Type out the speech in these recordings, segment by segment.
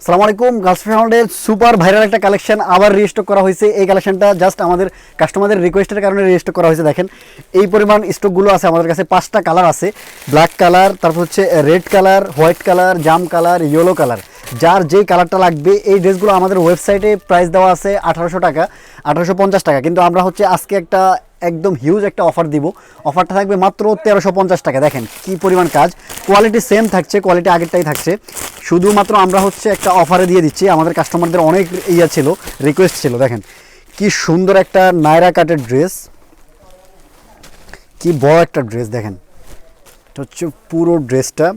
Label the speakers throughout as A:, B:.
A: আসসালামু আলাইকুম। গার্লস ফ্যাশনের সুপার ভাইরাল একটা কালেকশন আবার রিস্টক করা হয়েছে। এই কালেকশনটা জাস্ট আমাদের কাস্টমারদের রিকোয়েস্টের কারণে রিস্টক করা হয়েছে। দেখেন এই পরিমাণ স্টকগুলো আছে আমাদের কাছে। 5টা কালার আছে, ব্ল্যাক কালার, তারপর হচ্ছে রেড কালার, হোয়াইট কালার, জাম কালার, ইয়েলো কালার। যার যেই কালারটা লাগবে এই ড্রেসগুলো আমাদের ওয়েবসাইটে প্রাইস দেওয়া আছে 1800 টাকা, 1850 টাকা। কিন্তু আমরা হচ্ছে আজকে একটা একদম হিউজ একটা অফার দিব। অফারটা থাকবে মাত্র 1350 টাকা। দেখেন কি পরিমাণ কাজ, কোয়ালিটি সেম থাকছে, কোয়ালিটি আগেরটাই থাকছে। শুধুমাত্র আমরা হচ্ছে একটা অফারে দিয়ে দিচ্ছি। আমাদের কাস্টমারদের অনেক ছিল, রিকোয়েস্ট ছিল। দেখেন কি সুন্দর একটা নায়রা কাটের ড্রেস, কি বড় একটা ড্রেস। দেখেন এটা হচ্ছে পুরো ড্রেসটা।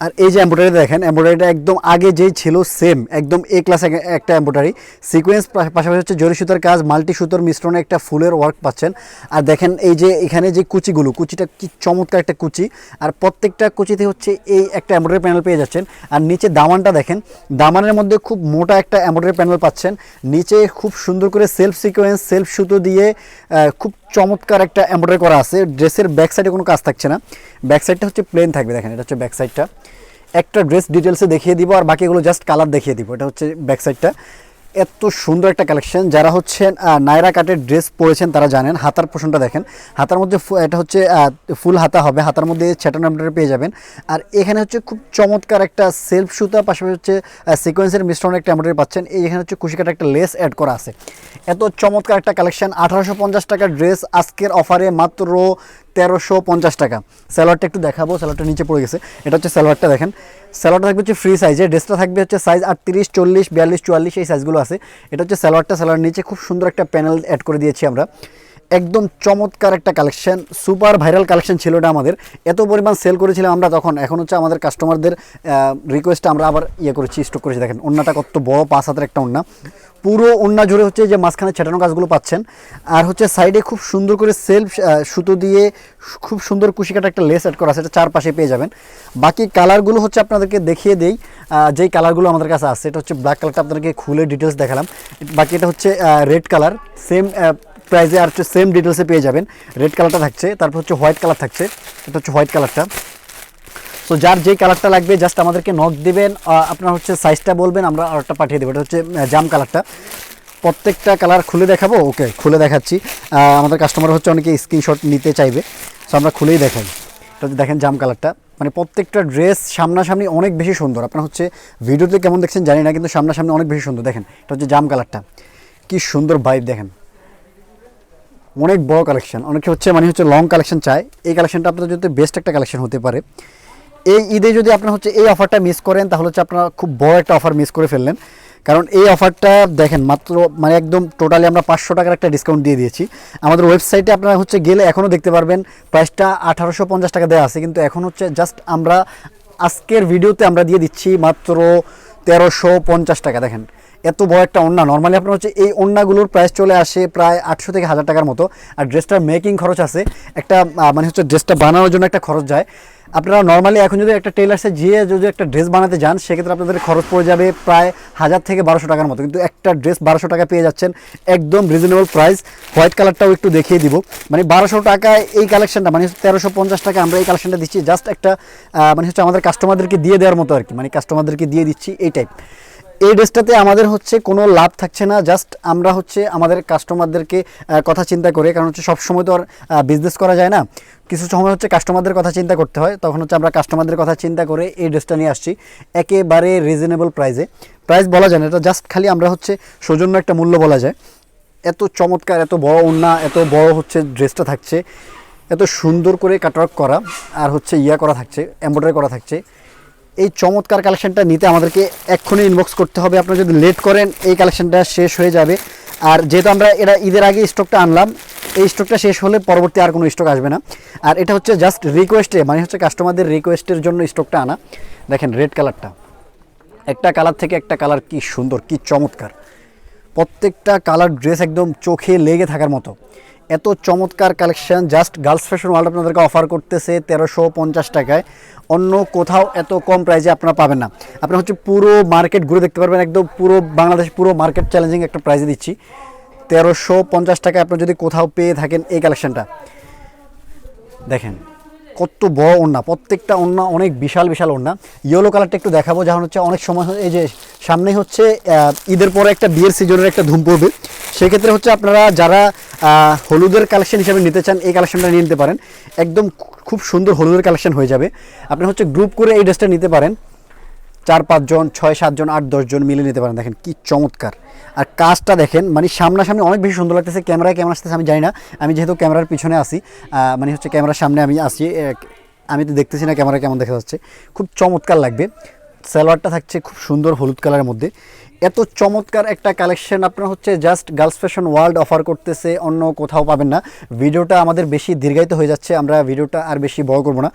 A: আর এই যে এমব্রয়ডারি দেখেন, এমব্রয়ডারিটা একদম আগে যেই ছিল সেম, একদম এ ক্লাস একটা এমব্রয়ডারি সিকোয়েন্স, পাশাপাশি হচ্ছে জরি সুতার কাজ, মাল্টি সুতোর মিশ্রণে একটা ফুলের ওয়ার্ক পাচ্ছেন। আর দেখেন এই যে এখানে যে কুচিটা কি চমৎকার একটা কুচি। আর প্রত্যেকটা কুচিতে হচ্ছে এই একটা এমব্রয়ডারি প্যানেল পেয়ে যাচ্ছেন। আর নিচে দামানটা দেখেন, দামানের মধ্যে খুব মোটা একটা এমব্রয়ডারি প্যানেল পাচ্ছেন। নিচে খুব সুন্দর করে সেলফ সিকোয়েন্স, সেলফ সুতো দিয়ে খুব চমৎকার একটা এমব্রয়ডারি করা আছে। ড্রেসের ব্যাক সাইডে কোনো কাজ থাকছে না, ব্যাক সাইডটা হচ্ছে প্লেন থাকবে। দেখেন এটা হচ্ছে ব্যাক সাইডটা। একটা ড্রেস ডিটেলসে দেখিয়ে দিব আর বাকিগুলো জাস্ট কালার দেখিয়ে দিব। এটা হচ্ছে ব্যাক সাইডটা। এত সুন্দর একটা কালেকশন। যারা হচ্ছে নায়রা কাটের ড্রেস পরেছেন তারা জানেন। হাতার পোর্শনটা দেখেন, হাতার মধ্যে এটা হচ্ছে ফুল হাতা হবে, হাতার মধ্যে ছেটানো এমব্রয়ডারি পেয়ে যাবেন। আর এখানে হচ্ছে খুব চমৎকার একটা সেলফ সুতা, পাশাপাশি হচ্ছে সিকোয়েন্সের মিশ্রণে একটা এমব্রয়ডারি পাচ্ছেন। এই এখানে হচ্ছে কুশিকাটা একটা লেস অ্যাড করা আছে। এত চমৎকার একটা কালেকশন। 1850 টাকার ড্রেস আজকের অফারে মাত্র 1350 টাকা। স্যালোয়ারটা একটু দেখাবো, স্যালোয়ারটা নিচে পড়ে গেছে। এটা হচ্ছে স্যালোয়ারটা দেখেন। স্যালোয়ারটা থাকবে হচ্ছে ফ্রি সাইজে, ড্রেসটা থাকবে হচ্ছে সাইজ 38, 40, 42, 44 এই সাইজগুলো আছে। এটা হচ্ছে স্যালোয়ারটা। স্যালোয়ার নিচে খুব সুন্দর একটা প্যানেল অ্যাড করে দিয়েছি আমরা। একদম চমৎকার একটা কালেকশন, সুপার ভাইরাল কালেকশন ছিল এটা আমাদের। এত পরিমাণ সেল করেছিলাম আমরা তখন। এখন হচ্ছে আমাদের কাস্টমারদের রিকোয়েস্টে আমরা আবার করেছি, স্টক করেছি। দেখেন ওন্নাটা কত বড়, 5 হাতের একটা ওন্না। পুরো ওন্না জুড়ে হচ্ছে যে মাঝখানে ছেটানো কাজগুলো পাচ্ছেন। আর হচ্ছে সাইডে খুব সুন্দর করে সেলফ সুতো দিয়ে খুব সুন্দর কুশিকাটা একটা লেস অ্যাড করা আছে। এটা চারপাশে পেয়ে যাবেন। বাকি কালারগুলো হচ্ছে আপনাদেরকে দেখিয়ে দেই, যেই কালারগুলো আমাদের কাছে আছে। এটা হচ্ছে ব্ল্যাক কালারটা আপনাদেরকে খুলে ডিটেলস দেখালাম। বাকি এটা হচ্ছে রেড কালার, সেম প্রাইসে আর হচ্ছে সেম ডিটেলসে পেয়ে যাবেন। রেড কালারটা থাকছে, তারপর হচ্ছে হোয়াইট কালার থাকছে। এটা হচ্ছে হোয়াইট কালারটা। সো যার যেই কালারটা লাগবে জাস্ট আমাদেরকে নক দিবেন, আপনার হচ্ছে সাইজটা বলবেন, আমরা আরেকটা পাঠিয়ে দেবো। এটা হচ্ছে জাম কালারটা। প্রত্যেকটা কালার খুলে দেখাবো। ওকে, খুলে দেখাচ্ছি। আমাদের কাস্টমার হচ্ছে অনেকে স্ক্রিনশট নিতে চাইবে, সো আমরা খুলেই দেখাই। এটা দেখেন জাম কালারটা। মানে প্রত্যেকটা ড্রেস সামনাসামনি অনেক বেশি সুন্দর। আপনার হচ্ছে ভিডিওতে কেমন দেখছেন জানি না, কিন্তু সামনাসামনি অনেক বেশি সুন্দর। দেখেন এটা হচ্ছে জাম কালারটা, কি সুন্দর ভাইব। দেখেন অনেক বড় কালেকশন। অনেকে হচ্ছে মানে হচ্ছে লং কালেকশন চায়। এই কালেকশনটা আপনাদের যদি বেস্ট একটা কালেকশন হতে পারে। এই ঈদে যদি আপনার হচ্ছে এই অফারটা মিস করেন তাহলে হচ্ছে আপনারা খুব বড় একটা অফার মিস করে ফেললেন। কারণ এই অফারটা দেখেন মাত্র মানে একদম টোটালি আমরা 500 টাকার একটা ডিসকাউন্ট দিয়ে দিয়েছি। আমাদের ওয়েবসাইটে আপনারা হচ্ছে গেলে এখনও দেখতে পারবেন প্রাইসটা 1850 টাকা দেওয়া আছে, কিন্তু এখন হচ্ছে জাস্ট আমরা আজকের ভিডিওতে আমরা দিয়ে দিচ্ছি মাত্র 1350 টাকা। দেখেন এত বড় একটা ওড়না। নর্মালি আপনার হচ্ছে এই ওড়নাগুলোর প্রাইস চলে আসে প্রায় 800 থেকে 1000 টাকার মতো। আর ড্রেসটার মেকিং খরচ আছে একটা, মানে হচ্ছে ড্রেসটা বানানোর জন্য একটা খরচ যায়। আপনারা নর্মালি এখন যদি একটা টেলার্সে গিয়ে যদি একটা ড্রেস বানাতে যান সেক্ষেত্রে আপনাদের খরচ পড়ে যাবে প্রায় 1000 থেকে 1200 টাকার মতো, কিন্তু একটা ড্রেস 1200 টাকা পেয়ে যাচ্ছেন একদম রিজনেবল প্রাইস। হোয়াইট কালারটাও একটু দেখিয়ে দিব। মানে 1200 টাকায় এই কালেকশনটা, মানে 1350 টাকা আমরা এই কালেকশনটা দিচ্ছি জাস্ট একটা মানে হচ্ছে আমাদের কাস্টমারদেরকে দিয়ে দেওয়ার মতো আর কি। মানে কাস্টমারদেরকে দিয়ে দিচ্ছি এই টাইপ। এই ড্রেসটাতে আমাদের হচ্ছে কোনো লাভ থাকছে না, জাস্ট আমরা হচ্ছে আমাদের কাস্টমারদেরকে কথা চিন্তা করে। কারণ হচ্ছে সবসময় তো আর বিজনেস করা যায় না, কিছু সময় হচ্ছে কাস্টমারদের কথা চিন্তা করতে হয়। তখন হচ্ছে আমরা কাস্টমারদের কথা চিন্তা করে এই ড্রেসটা নিয়ে আসছি একেবারে রিজনেবল প্রাইসে। প্রাইস বলা যায় না, এটা জাস্ট খালি আমরা হচ্ছে সৌজন্য একটা মূল্য বলা যায়। এত চমৎকার, এত বড় ওড়না, এত বড় হচ্ছে ড্রেসটা থাকছে, এত সুন্দর করে কাটওয়ার্ক করা, আর হচ্ছে করা থাকছে, এমব্রয়ডারি করা থাকছে। এই চমৎকার কালেকশনটা নিতে আমাদেরকে এক্ষুনি ইনবক্স করতে হবে। আপনারা যদি লেট করেন এই কালেকশনটা শেষ হয়ে যাবে। আর যেহেতু আমরা এটা ঈদের আগে স্টকটা আনলাম, এই স্টকটা শেষ হলে পরবর্তী আর কোনো স্টক আসবে না। আর এটা হচ্ছে জাস্ট রিকোয়েস্টে, মানে হচ্ছে কাস্টমারদের রিকোয়েস্টের জন্য স্টকটা আনা। দেখেন রেড কালারটা, একটা কালার থেকে একটা কালার কি সুন্দর, কি চমৎকার। প্রত্যেকটা কালার ড্রেস একদম চোখে লেগে থাকার মতো। এত চমৎকার collection just girls fashion world আপনাদেরকে অফার করতেছে 1350 টাকায়। অন্য কোথাও এত কম প্রাইসে আপনারা পাবেন না। আপনারা হচ্ছে পুরো মার্কেট ঘুরে দেখতে পারবেন, একদম পুরো বাংলাদেশ পুরো মার্কেট চ্যালেঞ্জিং একটা প্রাইসে দিচ্ছি 1350 টাকায়। আপনারা যদি কোথাও পেয়ে থাকেন এই কালেকশনটা দেখেন কত বড় ওড়না, প্রত্যেকটা ওড়না অনেক বিশাল বিশাল ওড়না। ইয়েলো কালারটা একটু দেখাবো, যখন হচ্ছে অনেক সময় এই যে সামনে হচ্ছে ঈদের পরে একটা বিয়ের সিজনের একটা ধুম পড়বে, সেক্ষেত্রে হচ্ছে আপনারা যারা হলুদের কালেকশন হিসেবে নিতে চান এই কালেকশনটা নিয়ে নিতে পারেন। একদম খুব সুন্দর হলুদের কালেকশন হয়ে যাবে। আপনি হচ্ছে গ্রুপ করে এই ড্রেসটা নিতে পারেন, 4-5 জন, 6-7 জন, 8-10 জন মিলে নিতে পারেন। দেখেন কি চমৎকার, আর কাজটা দেখেন, মানে সামনাসামনি অনেক বেশি সুন্দর লাগতেছে। ক্যামেরায় কেমন আসতেছে আমি জানি না, আমি যেহেতু ক্যামেরার পিছনে আসি, মানে হচ্ছে ক্যামেরার সামনে আমি আসি, আমি তো দেখতেছি না ক্যামেরা কেমন দেখা যাচ্ছে। খুব চমৎকার লাগবে। সালোয়ারটা থাকছে খুব সুন্দর হলুদ কালারের মধ্যে। এত চমৎকার একটা কালেকশন আপনার হচ্ছে just girls fashion world offer করতেছে, অন্য কোথাও পাবেন না। ভিডিওটা আমাদের বেশি দীর্ঘায়িত হয়ে যাচ্ছে, আমরা ভিডিওটা আর বেশি বড় করব না।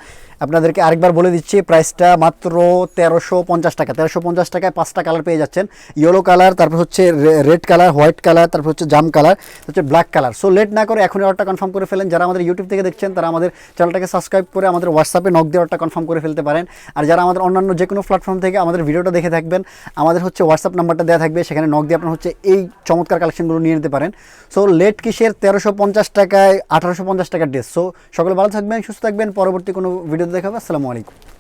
A: আপনাদেরকে আরেকবার বলে দিচ্ছি, প্রাইসটা মাত্র 1350 টাকা। 1350 টাকায় 5টা কালার পেয়ে যাচ্ছেন, ইয়েলো কালার, তারপর হচ্ছে রেড কালার, হোয়াইট কালার, তারপর হচ্ছে জাম কালার, হচ্ছে ব্ল্যাক কালার। সো লেট না করে এখনই অর্ডারটা কনফার্ম করে ফেলেন। যারা আমাদের ইউটিউব থেকে দেখছেন তারা আমাদের চ্যানেলটাকে সাবস্ক্রাইব করে আমাদের হোয়াটসঅ্যাপে নক দিয়ে অর্ডারটা কনফার্ম করে ফেলতে পারেন। আর যারা আমাদের অন্যান্য যে কোনো প্ল্যাটফর্ম থেকে আমাদের ভিডিওটা দেখে থাকবেন, আমাদের হচ্ছে হোয়াটসঅ্যাপ নাম্বারটা দেওয়া থাকবে, সেখানে নক দিয়ে আপনার হচ্ছে এই চমৎকার কালেকশনগুলো নিয়ে নিতে পারেন। সো লেট কিসের, 1350 টাকায় 1850 টাকার ড্রেস। সো সকলে ভালো থাকবেন, সুস্থ থাকবেন, পরবর্তী কোনো ভিডিওতে দেখাবো। আসসালামু আলাইকুম।